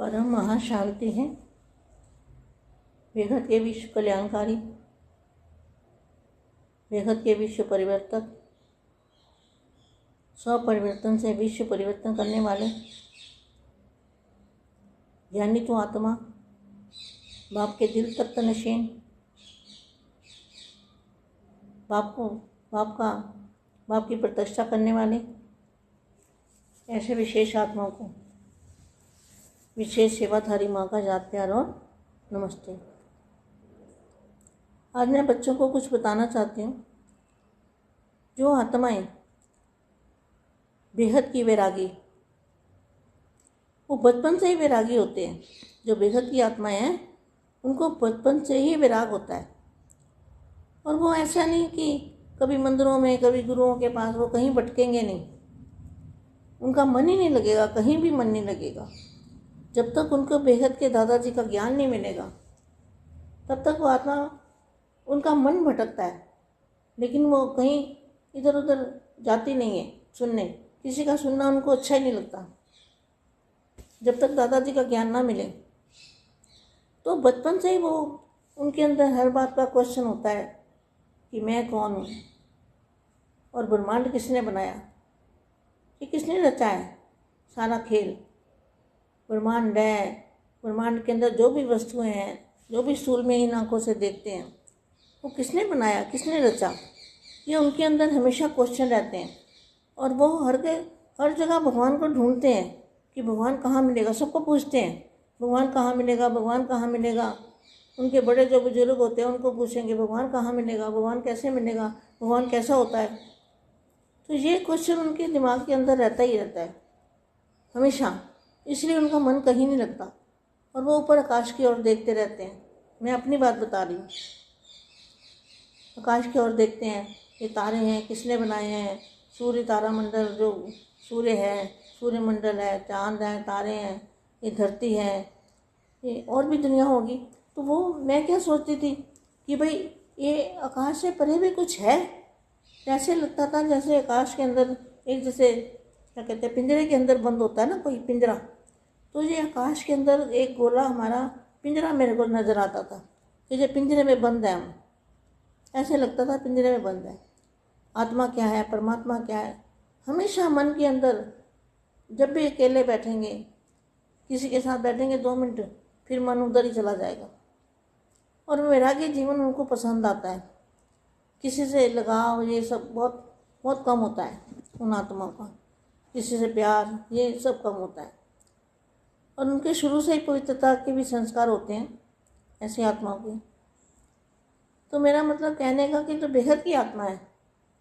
परम महाशांति है, बेहद के विश्व कल्याणकारी, बेहद के विश्व परिवर्तक, स्वपरिवर्तन से विश्व परिवर्तन करने वाले ज्ञानी तो आत्मा, बाप के दिल तक नशीन, बाप की प्रतिष्ठा करने वाले ऐसे विशेष आत्माओं को विशेष सेवाधारी माँ का याद प्यार और नमस्ते। आज मैं बच्चों को कुछ बताना चाहती हूँ। जो आत्माएं बेहद की वैरागी, वो बचपन से ही वैरागी होते हैं। जो बेहद की आत्माएं हैं उनको बचपन से ही वैराग होता है, और वो ऐसा नहीं कि कभी मंदिरों में कभी गुरुओं के पास वो कहीं भटकेंगे नहीं, उनका मन ही नहीं लगेगा, कहीं भी मन नहीं लगेगा। जब तक उनको बेहद के दादाजी का ज्ञान नहीं मिलेगा तब तक वो आत्मा, उनका मन भटकता है, लेकिन वो कहीं इधर उधर जाती नहीं है सुनने। किसी का सुनना उनको अच्छा ही नहीं लगता जब तक दादाजी का ज्ञान ना मिले। तो बचपन से ही वो उनके अंदर हर बात का क्वेश्चन होता है कि मैं कौन हूँ और ब्रह्मांड किसने बनाया, कि किसने रचा है सारा खेल। ब्रह्मांड है, ब्रह्मांड के अंदर जो भी वस्तुएं हैं, जो भी स्थूल में इन आँखों से देखते हैं, वो किसने बनाया, किसने रचा, ये उनके अंदर हमेशा क्वेश्चन रहते हैं। और वो हर जगह भगवान को ढूंढते हैं कि भगवान कहाँ मिलेगा। सबको पूछते हैं भगवान कहाँ मिलेगा, भगवान कहाँ मिलेगा। उनके बड़े जो बुजुर्ग होते हैं उनको पूछेंगे भगवान कहाँ मिलेगा, भगवान कैसे मिलेगा, भगवान कैसा होता है। तो ये क्वेश्चन उनके दिमाग के अंदर रहता ही रहता है हमेशा, इसलिए उनका मन कहीं नहीं लगता और वो ऊपर आकाश की ओर देखते रहते हैं। मैं अपनी बात बता रही हूँ। आकाश की ओर देखते हैं, ये तारे हैं, किसने बनाए हैं, सूर्य तारामंडल, जो सूर्य है, सूर्यमंडल है, चांद है, तारे हैं, ये धरती है, ये और भी दुनिया होगी। तो वो मैं क्या सोचती थी कि भाई ये आकाश से परे भी कुछ है। ऐसे लगता था जैसे आकाश के अंदर एक, जैसे क्या कहते हैं, पिंजरे के अंदर बंद होता है ना कोई पिंजरा, तो ये आकाश के अंदर एक गोला हमारा पिंजरा मेरे को नज़र आता था कि ये पिंजरे में बंद है हम। ऐसे लगता था पिंजरे में बंद है। आत्मा क्या है, परमात्मा क्या है, हमेशा मन के अंदर। जब भी अकेले बैठेंगे, किसी के साथ बैठेंगे 2 मिनट, फिर मन उधर ही चला जाएगा। और वैरागी जीवन उनको पसंद आता है। किसी से लगाव ये सब बहुत बहुत कम होता है उन आत्माओं का। किसी से प्यार ये सब कम होता है। और उनके शुरू से ही पवित्रता के भी संस्कार होते हैं ऐसी आत्माओं के। तो मेरा मतलब कहने का कि जो बेहद की आत्मा है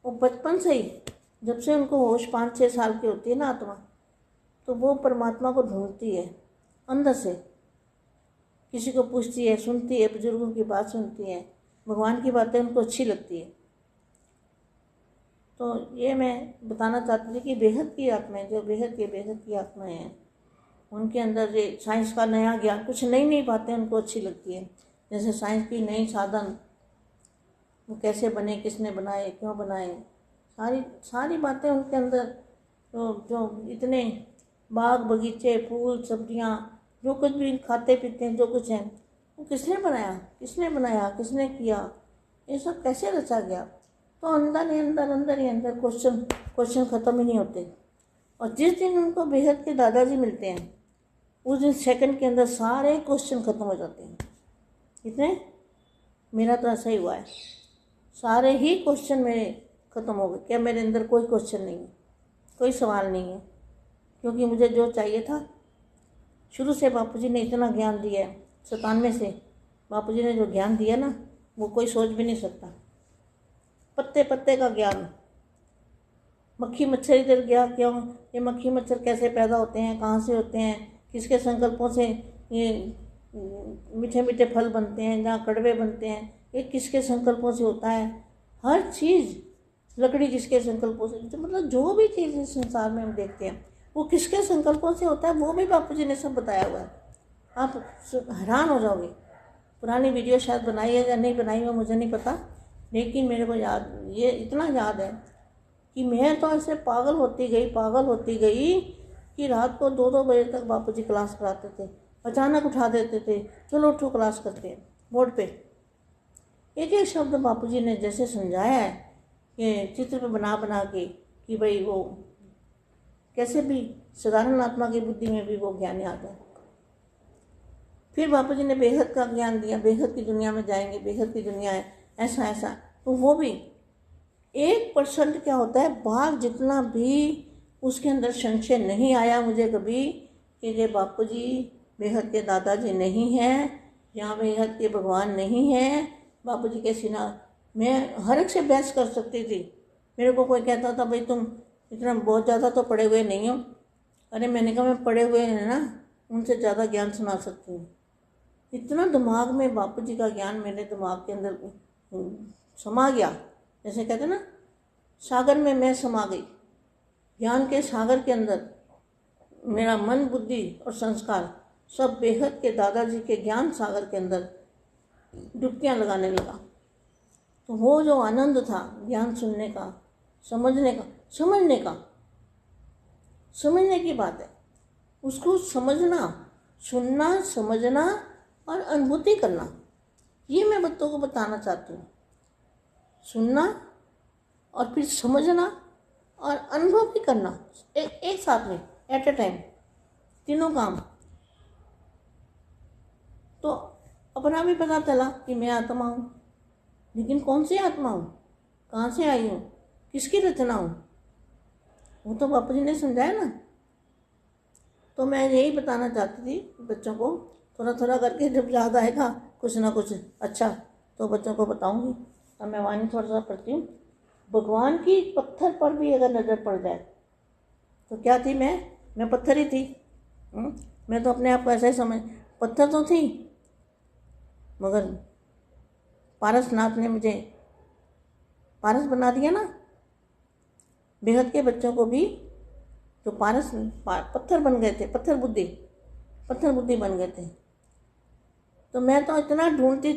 वो बचपन से ही, जब से उनको होश 5-6 साल की होती है ना आत्मा, तो वो परमात्मा को ढूंढती है अंदर से। किसी को पूछती है, सुनती है, बुजुर्गों की बात सुनती है, भगवान की बातें उनको अच्छी लगती है। तो ये मैं बताना चाहती थी कि बेहद की आत्माएं, जो बेहद की आत्माएं हैं, उनके अंदर ये साइंस का नया ज्ञान, कुछ नई नई बातें उनको अच्छी लगती है। जैसे साइंस की नई साधन, वो कैसे बने, किसने बनाए, क्यों बनाए, सारी बातें उनके अंदर। जो इतने बाग बगीचे, फूल, सब्जियां, जो कुछ भी खाते पीते हैं, जो कुछ है, वो किसने बनाया, किसने किया, ये सब कैसे रचा गया। तो अंदर ही अंदर क्वेश्चन ख़त्म ही नहीं होते। और जिस दिन उनको बेहद के दादाजी मिलते हैं उस दिन सेकंड के अंदर सारे क्वेश्चन ख़त्म हो जाते हैं। इतने, मेरा तो ऐसा ही हुआ है, सारे ही क्वेश्चन मेरे ख़त्म हो गए। क्या मेरे अंदर कोई क्वेश्चन नहीं है, कोई सवाल नहीं है, क्योंकि मुझे जो चाहिए था शुरू से बापूजी ने इतना ज्ञान दिया है। 97 से बापूजी ने जो ज्ञान दिया ना, वो कोई सोच भी नहीं सकता। पत्ते पत्ते का ज्ञान, मक्खी मच्छर इधर गया क्यों, ये मक्खी मच्छर कैसे पैदा होते हैं, कहाँ से होते हैं, किसके संकल्पों से ये मीठे मीठे फल बनते हैं, जहाँ कड़वे बनते हैं, ये किसके संकल्पों से होता है। हर चीज़, लकड़ी किसके संकल्पों से, मतलब जो भी चीज़ इस संसार में हम देखते हैं वो किसके संकल्पों से होता है, वो भी बापूजी ने सब बताया हुआ है। आप हैरान हो जाओगे। पुरानी वीडियो शायद बनाई है या नहीं बनाई हो मुझे नहीं पता, लेकिन मेरे को ये इतना याद है कि मैं तो ऐसे पागल होती गई कि रात को 2-2 बजे तक बापूजी क्लास कराते थे। अचानक उठा देते थे, चलो उठो क्लास करते हैं बोर्ड पे। एक एक शब्द बापूजी ने जैसे समझाया है कि चित्र पे बना बना के, कि भाई वो कैसे भी साधारण आत्मा की बुद्धि में भी वो ज्ञान आ जाए। फिर बापूजी ने बेहद का ज्ञान दिया, बेहद की दुनिया में जाएंगे, बेहद की दुनिया है, ऐसा ऐसा। तो वो भी 1% क्या होता है, भाग जितना भी उसके अंदर संशय नहीं आया मुझे कभी कि ये बापूजी बेहद के दादाजी नहीं हैं, यहाँ बेहद के भगवान नहीं हैं, बापूजी के सिना। मैं हर एक से बहस कर सकती थी। मेरे को कोई कहता था भाई तुम इतना बहुत ज़्यादा तो पढ़े हुए नहीं हो। अरे मैंने कहा मैं पढ़े हुए हैं ना, उनसे ज़्यादा ज्ञान सुना सकती हूँ। इतना दिमाग में बापूजी का ज्ञान मेरे दिमाग के अंदर समा गया, जैसे कहते ना सागर में मैं समा गई। ज्ञान के सागर के अंदर मेरा मन, बुद्धि और संस्कार सब बेहद के दादाजी के ज्ञान सागर के अंदर डुबकियाँ लगाने लगा। तो वो जो आनंद था ज्ञान सुनने का, समझने की बात है, उसको समझना, सुनना, समझना और अनुभूति करना, ये मैं बच्चों को बताना चाहती हूँ। सुनना और फिर समझना और अनुभव भी करना एक साथ में, एट ए टाइम, तीनों काम। तो अपना भी पता चला कि मैं आत्मा हूँ, लेकिन कौन सी आत्मा हूँ, कहाँ से आई हूँ, किसकी रचना हूँ, वो तो बापूजी ने समझाया ना। तो मैं यही बताना चाहती थी बच्चों को, थोड़ा थोड़ा करके जब याद आएगा कुछ ना कुछ अच्छा तो बच्चों को बताऊंगी। अब मैं वाणी थोड़ा सा पढ़ती हूँ। भगवान की पत्थर पर भी अगर नज़र पड़ जाए तो क्या थी मैं पत्थर ही थी। मैं तो अपने आप को ऐसा ही समझ, पत्थर तो थी, मगर पारसनाथ ने मुझे पारस बना दिया ना। बेहद के बच्चों को भी जो पत्थर बन गए थे, पत्थर बुद्धि बन गए थे। तो मैं तो इतना ढूंढती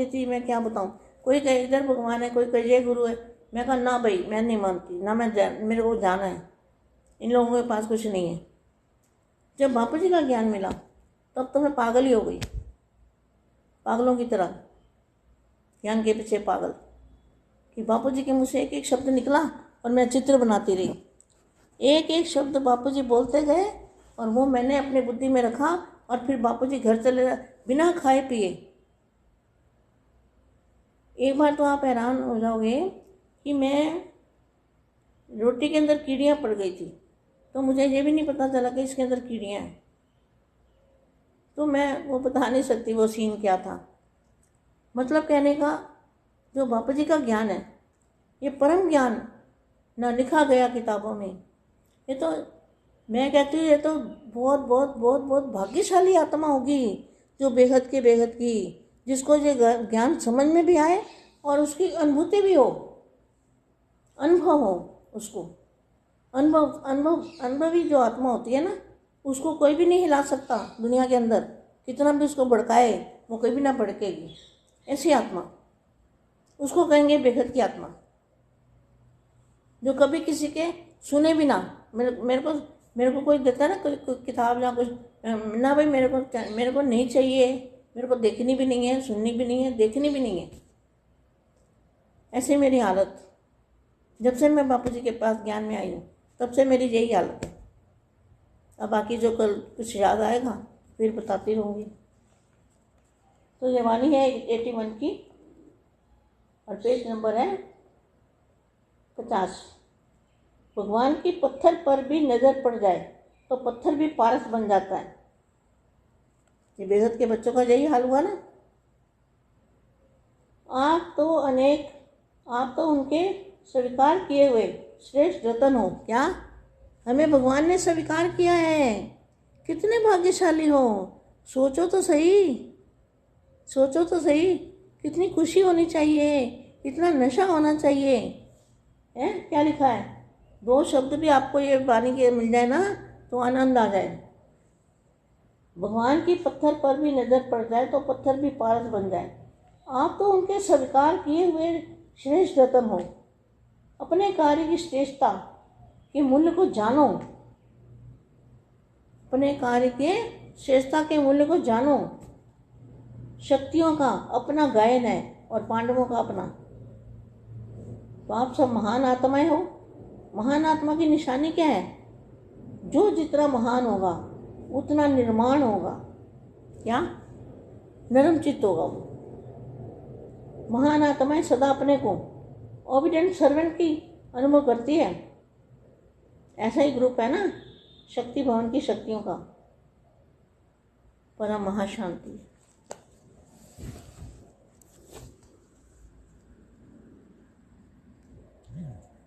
थी, मैं क्या बताऊं। कोई कहे इधर भगवान है, कोई कहे ये गुरु है। मैं कहा ना भाई, मैं नहीं मानती ना, मेरे को जाना है, इन लोगों के पास कुछ नहीं है। जब बापूजी का ज्ञान मिला तब तो मैं पागल ही हो गई, पागलों की तरह ज्ञान के पीछे पागल, कि बापूजी के मुँह से एक एक शब्द निकला और मैं चित्र बनाती रही। एक एक शब्द बापूजी बोलते गए और वो मैंने अपनी बुद्धि में रखा। और फिर बापूजी घर चले गए बिना खाए पिए। एक बार तो आप हैरान हो जाओगे कि मैं रोटी के अंदर कीड़ियाँ पड़ गई थी, तो मुझे ये भी नहीं पता चला कि इसके अंदर कीड़ियाँ हैं। तो मैं वो बता नहीं सकती वो सीन क्या था। मतलब कहने का जो बापूजी का ज्ञान है, ये परम ज्ञान ना लिखा गया किताबों में। ये तो मैं कहती हूँ ये तो बहुत बहुत बहुत बहुत भाग्यशाली आत्मा होगी जो बेहद की, जिसको ये ज्ञान समझ में भी आए और उसकी अनुभूति भी हो, अनुभव हो उसको। अनुभवी जो आत्मा होती है ना, उसको कोई भी नहीं हिला सकता दुनिया के अंदर, कितना भी उसको भड़काए वो कभी ना भड़केगी। ऐसी आत्मा, उसको कहेंगे बेहद की आत्मा, जो कभी किसी के सुने भी ना। मेरे को कोई देता है ना कोई किताब या कुछ, ना भाई मेरे को नहीं चाहिए, मेरे को देखनी भी नहीं है, सुननी भी नहीं है, देखनी भी नहीं है। ऐसी मेरी हालत जब से मैं बापूजी के पास ज्ञान में आई हूँ, तब से मेरी यही हालत है। अब बाकी जो कल कुछ याद आएगा फिर बताती रहूँगी। तो ये वाणी है 81 की और पेज नंबर है 50। भगवान की पत्थर पर भी नज़र पड़ जाए तो पत्थर भी पारस बन जाता है। ये बेहद के बच्चों का यही हाल हुआ ना। आप तो उनके स्वीकार किए हुए श्रेष्ठ रतन हो। क्या हमें भगवान ने स्वीकार किया है? कितने भाग्यशाली हो। सोचो तो सही, कितनी खुशी होनी चाहिए, कितना नशा होना चाहिए। है क्या लिखा है? 2 शब्द भी आपको ये वाणी के मिल जाए ना तो आनंद आ जाए। भगवान की पत्थर पर भी नज़र पड़ जाए तो पत्थर भी पारस बन जाए। आप तो उनके स्वीकार किए हुए श्रेष्ठ रतन हो। अपने कार्य की श्रेष्ठता के मूल्य को जानो, अपने कार्य के श्रेष्ठता के मूल्य को जानो। शक्तियों का अपना गायन है और पांडवों का अपना। तो आप सब महान आत्माएं हो। महान आत्मा की निशानी क्या है? जो जितना महान होगा उतना निर्माण होगा। क्या? नरम चित्त होगा वो। महान आत्माएं सदा अपने को ओबिडेंट सर्वेंट की अनुभव करती है। ऐसा ही ग्रुप है ना शक्ति भवन की शक्तियों का। परम महाशांति।